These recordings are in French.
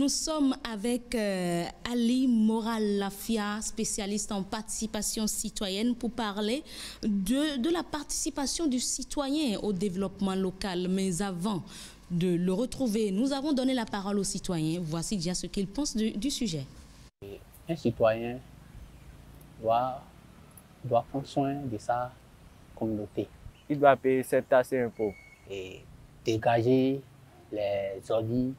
Nous sommes avec Ali Moral Lafia, spécialiste en participation citoyenne, pour parler de la participation du citoyen au développement local. Mais avant de le retrouver, nous avons donné la parole aux citoyens. Voici déjà ce qu'ils pensent du sujet. Un citoyen doit prendre soin de sa communauté. Il doit payer ses taxes et impôts. Et dégager les ordures,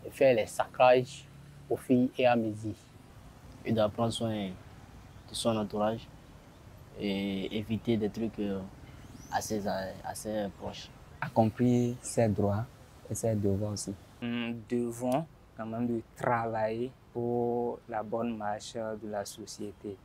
et faire les sacrages aux filles et à midi. Il doit prendre soin de son entourage et éviter des trucs assez proches. Accomplir ses droits et ses devoirs aussi. Nous devons quand même de travailler pour la bonne marche de la société.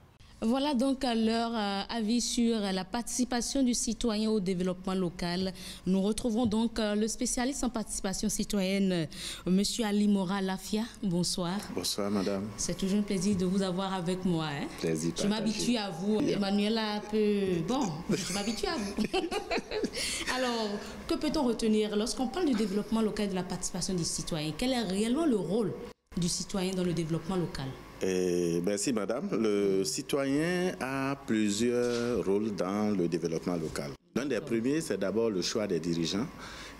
Voilà donc leur avis sur la participation du citoyen au développement local. Nous retrouvons donc le spécialiste en participation citoyenne, M. Ali Moral Lafia. Bonsoir. Bonsoir, madame. C'est toujours un plaisir de vous avoir avec moi. Hein? Plaisir je m'habitue à vous. Emmanuela peut... Bon, je m'habitue à vous. Alors, que peut-on retenir lorsqu'on parle du développement local et de la participation des citoyens? Quel est réellement le rôle du citoyen dans le développement local? Merci, madame. Le citoyen a plusieurs rôles dans le développement local. L'un des premiers, c'est d'abord le choix des dirigeants.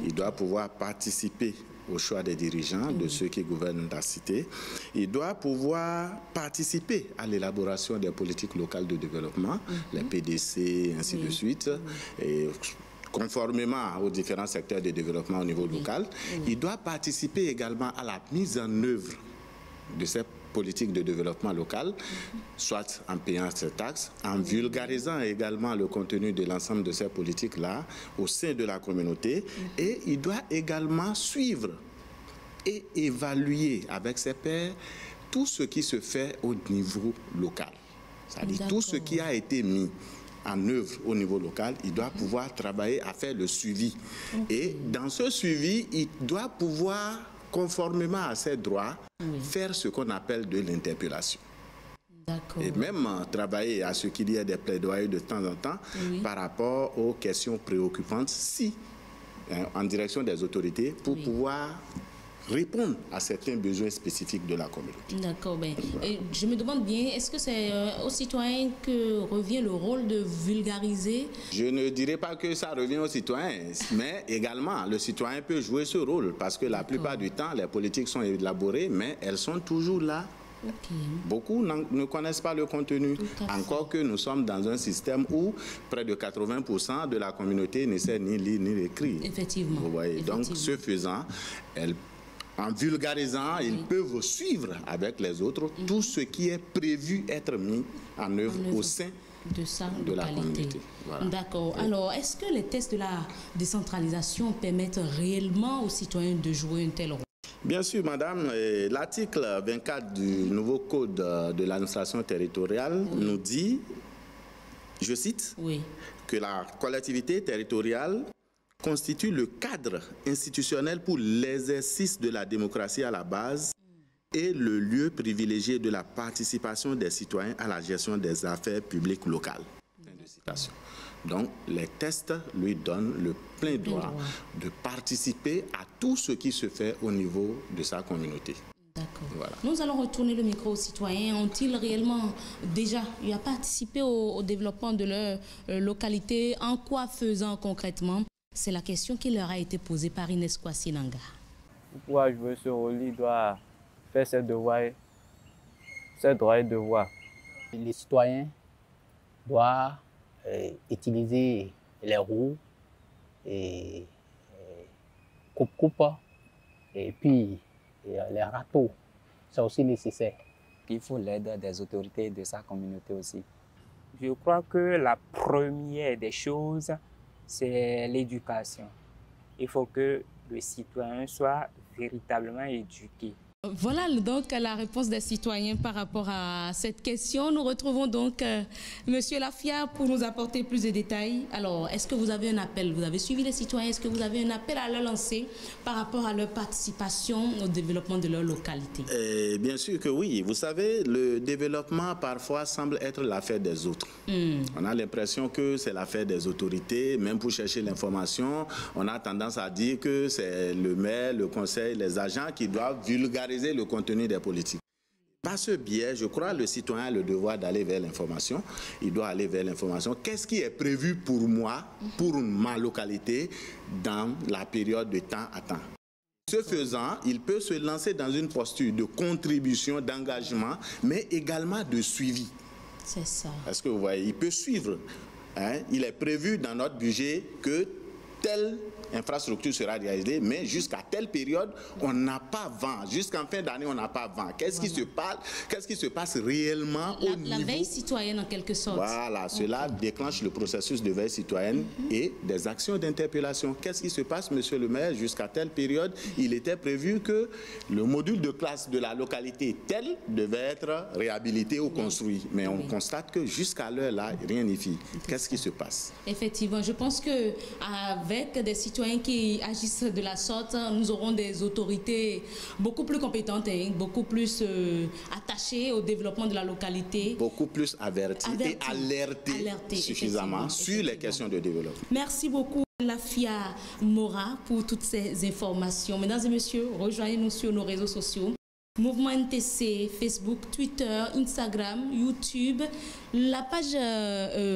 Il doit pouvoir participer au choix des dirigeants, de ceux qui gouvernent la cité. Il doit pouvoir participer à l'élaboration des politiques locales de développement, les PDC, ainsi de suite. Et conformément aux différents secteurs de développement au niveau local. Il doit participer également à la mise en œuvre de ces politiques de développement local, soit en payant ses taxes, en vulgarisant également le contenu de l'ensemble de ces politiques-là au sein de la communauté, et il doit également suivre et évaluer avec ses pairs tout ce qui se fait au niveau local. C'est-à-dire tout ce qui a été mis en œuvre au niveau local, il doit pouvoir travailler à faire le suivi. Et dans ce suivi, il doit pouvoir, conformément à ses droits, faire ce qu'on appelle de l'interpellation. Et même travailler à ce qu'il y ait des plaidoyers de temps en temps par rapport aux questions préoccupantes, en direction des autorités, pour pouvoir répondre à certains besoins spécifiques de la communauté. D'accord. Ben, je me demande bien, est-ce que c'est aux citoyens que revient le rôle de vulgariser? Je ne dirais pas que ça revient aux citoyens, mais également, le citoyen peut jouer ce rôle, parce que la plupart du temps, les politiques sont élaborées, mais elles sont toujours là. Beaucoup ne connaissent pas le contenu, encore que nous sommes dans un système où près de 80% de la communauté ne sait ni lire ni écrire. Effectivement. Vous voyez. Donc, ce faisant, en vulgarisant, ils peuvent suivre avec les autres tout ce qui est prévu être mis en œuvre au sein de la communauté. Voilà. D'accord. Alors, est-ce que les tests de la décentralisation permettent réellement aux citoyens de jouer un tel rôle? Bien sûr, madame. L'article 24 du nouveau code de l'administration territoriale nous dit, je cite, que la collectivité territoriale constitue le cadre institutionnel pour l'exercice de la démocratie à la base et le lieu privilégié de la participation des citoyens à la gestion des affaires publiques locales. Fin de citation. Donc, les tests lui donnent le plein droit de participer à tout ce qui se fait au niveau de sa communauté. D'accord. Voilà. Nous allons retourner le micro aux citoyens. Ont-ils réellement déjà participé au développement de leur localité? En quoi faisant concrètement? C'est la question qui leur a été posée par Inès Kwasi-Nanga. Pour pouvoir jouer ce rôle, il doit faire ses droits et devoirs. Les citoyens doivent utiliser les roues et coupe-coupe et puis les râteaux. C'est aussi nécessaire. Il faut l'aide des autorités de sa communauté aussi. Je crois que la première des choses, c'est l'éducation. Il faut que le citoyen soit véritablement éduqué. Voilà donc la réponse des citoyens par rapport à cette question. Nous retrouvons donc Monsieur Lafia pour nous apporter plus de détails. Alors, est-ce que vous avez un appel? Vous avez suivi les citoyens? Est-ce que vous avez un appel à leur lancer par rapport à leur participation au développement de leur localité? Bien sûr que oui. Vous savez, le développement parfois semble être l'affaire des autres. On a l'impression que c'est l'affaire des autorités. Même pour chercher l'information, on a tendance à dire que c'est le maire, le conseil, les agents qui doivent vulgariser vulgariser le contenu des politiques. Par ce biais, je crois que le citoyen a le devoir d'aller vers l'information. Il doit aller vers l'information. Qu'est-ce qui est prévu pour moi, pour ma localité, dans la période de temps à temps? Ce faisant, il peut se lancer dans une posture de contribution, d'engagement, mais également de suivi. C'est ça. Parce que vous voyez, il peut suivre. Hein? Il est prévu dans notre budget que telle infrastructure sera réalisée, mais jusqu'à telle période, on n'a pas vent. Jusqu'en fin d'année, on n'a pas vent. Qu'est-ce qui se passe réellement au niveau... La veille citoyenne, en quelque sorte. Voilà, cela déclenche le processus de veille citoyenne et des actions d'interpellation. Qu'est-ce qui se passe, monsieur le maire? Jusqu'à telle période, il était prévu que le module de classe de la localité telle devait être réhabilité ou construit. Mais on constate que jusqu'à l'heure là, rien n'y fit. Qu'est-ce qui se passe? Effectivement, je pense qu'avec des citoyens qui agissent de la sorte, nous aurons des autorités beaucoup plus compétentes et beaucoup plus attachées au développement de la localité. Beaucoup plus averties et alertées suffisamment sur les questions de développement. Merci beaucoup, Lafia Mora, pour toutes ces informations. Mesdames et messieurs, rejoignez-nous sur nos réseaux sociaux. Mouvement NTC, Facebook, Twitter, Instagram, YouTube, la page,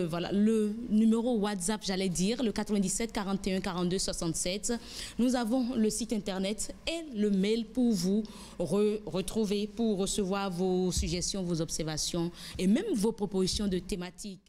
voilà, le numéro WhatsApp, j'allais dire, le 97 41 42 67. Nous avons le site internet et le mail pour vous retrouver, pour recevoir vos suggestions, vos observations et même vos propositions de thématiques.